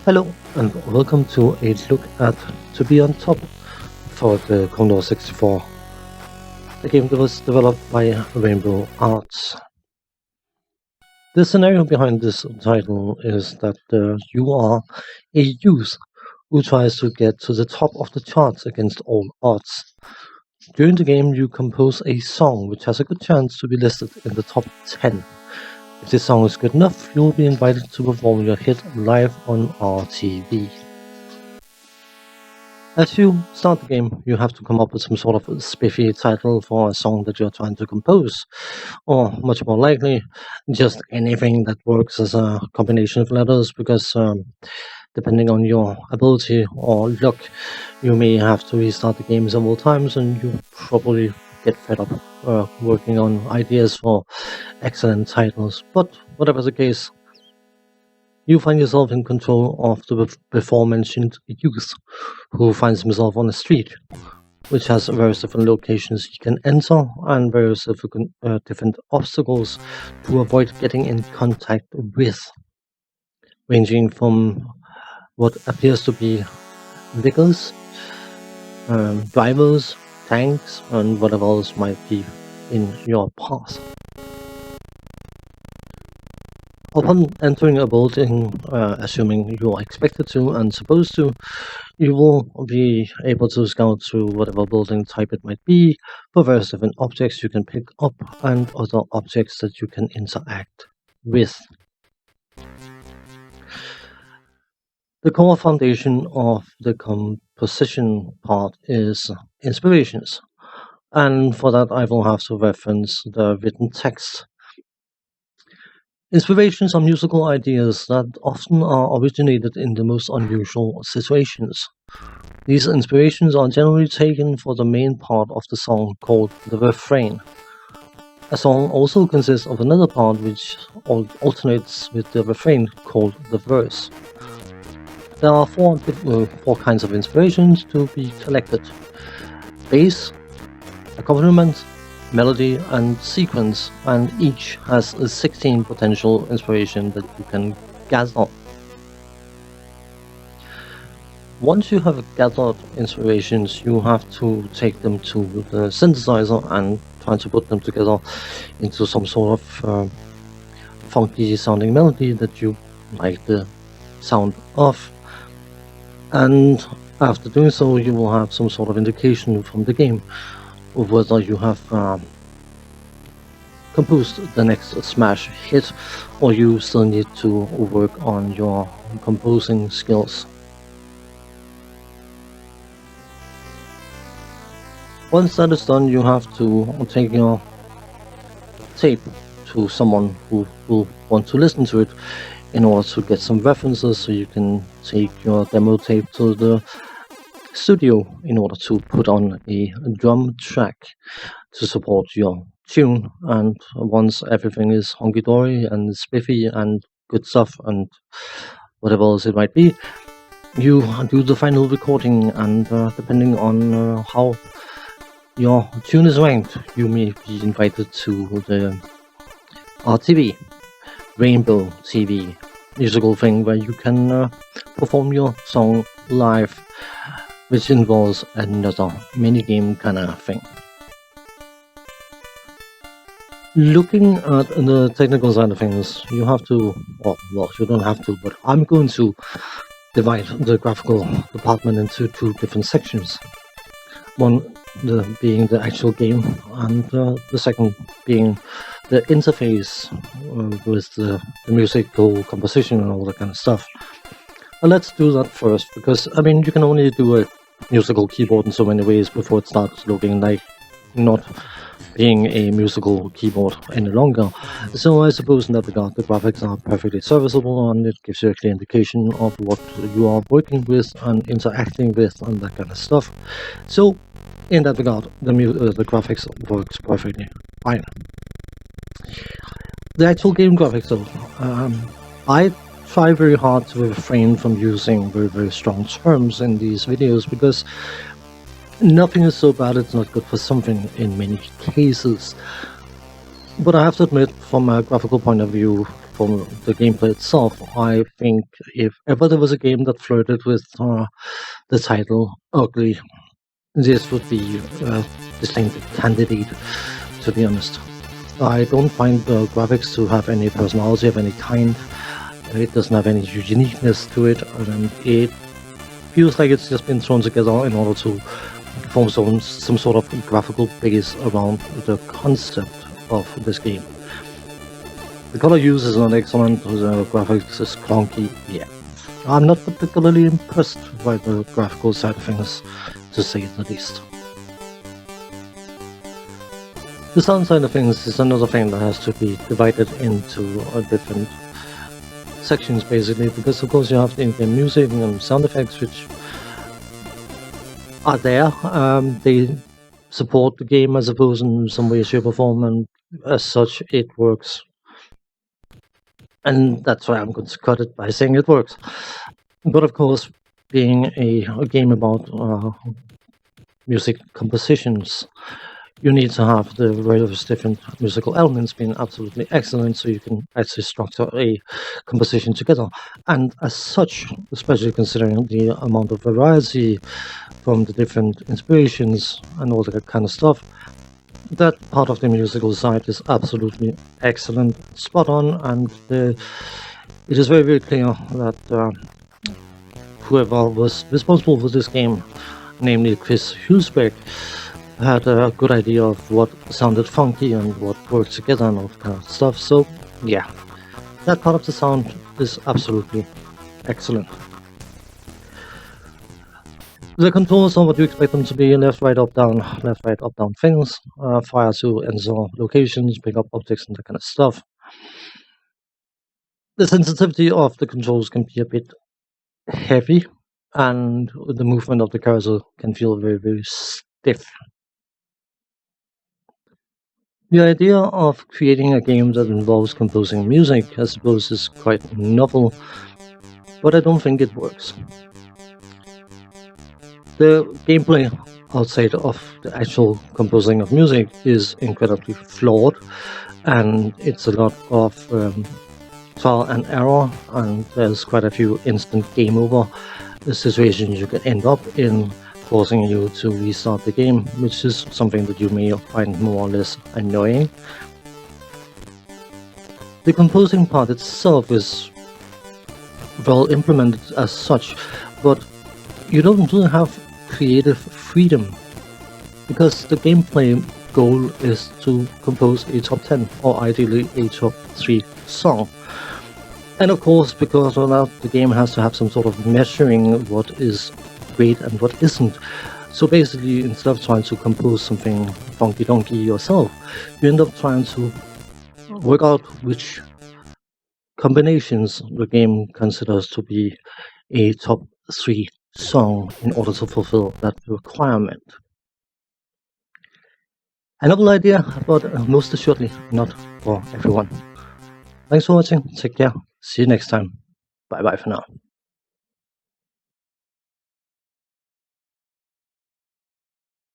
Hello and welcome to a look at To Be on Top for the Commodore 64, the game that was developed by Rainbow Arts. The scenario behind this title is that you are a youth who tries to get to the top of the charts against all odds. During the game, you compose a song which has a good chance to be listed in the top 10. If this song is good enough, you'll be invited to perform your hit live on RTV. As you start the game, you have to come up with some sort of spiffy title for a song that you're trying to compose, or much more likely, just anything that works as a combination of letters, because depending on your ability or luck, you may have to restart the game several times and you probably get fed up working on ideas for excellent titles. But whatever the case, you find yourself in control of the before-mentioned youth, who finds himself on a street, which has various different locations he can enter and various different obstacles to avoid getting in contact with, ranging from what appears to be vehicles, drivers, tanks, and whatever else might be in your path. Upon entering a building, assuming you are expected to and supposed to, you will be able to scout through whatever building type it might be for various different objects you can pick up and other objects that you can interact with. The core foundation of the composition part is inspirations, and for that I will have to reference the written text. Inspirations are musical ideas that often are originated in the most unusual situations. These inspirations are generally taken for the main part of the song called the refrain. A song also consists of another part which alternates with the refrain called the verse. There are four kinds of inspirations to be collected: bass, accompaniment, melody, and sequence, and each has 16 potential inspiration that you can gather. Once you have gathered inspirations, you have to take them to the synthesizer and try to put them together into some sort of funky sounding melody that you like the sound of. And after doing so, you will have some sort of indication from the game of whether you have composed the next smash hit, or you still need to work on your composing skills. Once that is done, you have to take your tape to someone who will want to listen to it in order to get some references, so you can take your demo tape to the studio in order to put on a drum track to support your tune. And once everything is honky-dory and spiffy and good stuff and whatever else it might be, you do the final recording, and depending on how your tune is ranked, you may be invited to the RTV, Rainbow TV musical thing, where you can perform your song live, which involves another minigame kind of thing. Looking at the technical side of things, you have to, well, you don't have to, but I'm going to divide the graphical department into two different sections. One being the actual game, and the second being the interface with the musical composition and all that kind of stuff. Let's do that first, because I mean, you can only do a musical keyboard in so many ways before it starts looking like not being a musical keyboard any longer. So I suppose in that regard the graphics are perfectly serviceable, and it gives you a clear indication of what you are working with and interacting with and that kind of stuff. So in that regard, the graphics works perfectly fine. The actual game graphics though, I try very hard to refrain from using very, very strong terms in these videos, because nothing is so bad it's not good for something in many cases. But I have to admit, from a graphical point of view, from the gameplay itself, I think if ever there was a game that flirted with the title ugly, this would be a distinct candidate, to be honest. I don't find the graphics to have any personality of any kind. It doesn't have any uniqueness to it, and it feels like it's just been thrown together in order to form some sort of graphical base around the concept of this game. The color use is not excellent, the graphics is clunky, yeah. I'm not particularly impressed by the graphical side of things, to say the least. The sound side of things is another thing that has to be divided into different sections, basically, because of course you have the in-game music and sound effects, which are there. They support the game, I suppose, in some way, shape, or form, and as such, it works. And that's why I'm going to cut it by saying it works. But of course, being a game about music compositions, you need to have the various different musical elements being absolutely excellent so you can actually structure a composition together. And as such, especially considering the amount of variety from the different inspirations and all that kind of stuff, that part of the musical side is absolutely excellent, spot on, and it is very, very clear that whoever was responsible for this game, namely Chris Hulsbeck, had a good idea of what sounded funky and what worked together and all that kind of stuff. So yeah, that part of the sound is absolutely excellent. The controls are what you expect them to be: left, right, up, down things, fire to enter locations, pick up objects and that kind of stuff. The sensitivity of the controls can be a bit heavy, and the movement of the cursor can feel very, very stiff. The idea of creating a game that involves composing music, I suppose, is quite novel, but I don't think it works. The gameplay outside of the actual composing of music is incredibly flawed, and it's a lot of trial and error, and there's quite a few instant game over situations you can end up in, forcing you to restart the game, which is something that you may find more or less annoying. The composing part itself is well implemented as such, but you don't really have creative freedom, because the gameplay goal is to compose a top 10 or ideally a top 3 song. And of course, because of that, the game has to have some sort of measuring what is great and what isn't. So basically, instead of trying to compose something funky donkey yourself, you end up trying to work out which combinations the game considers to be a top 3 song in order to fulfill that requirement. A novel idea, but most assuredly not for everyone. Thanks for watching, take care, see you next time, bye bye for now.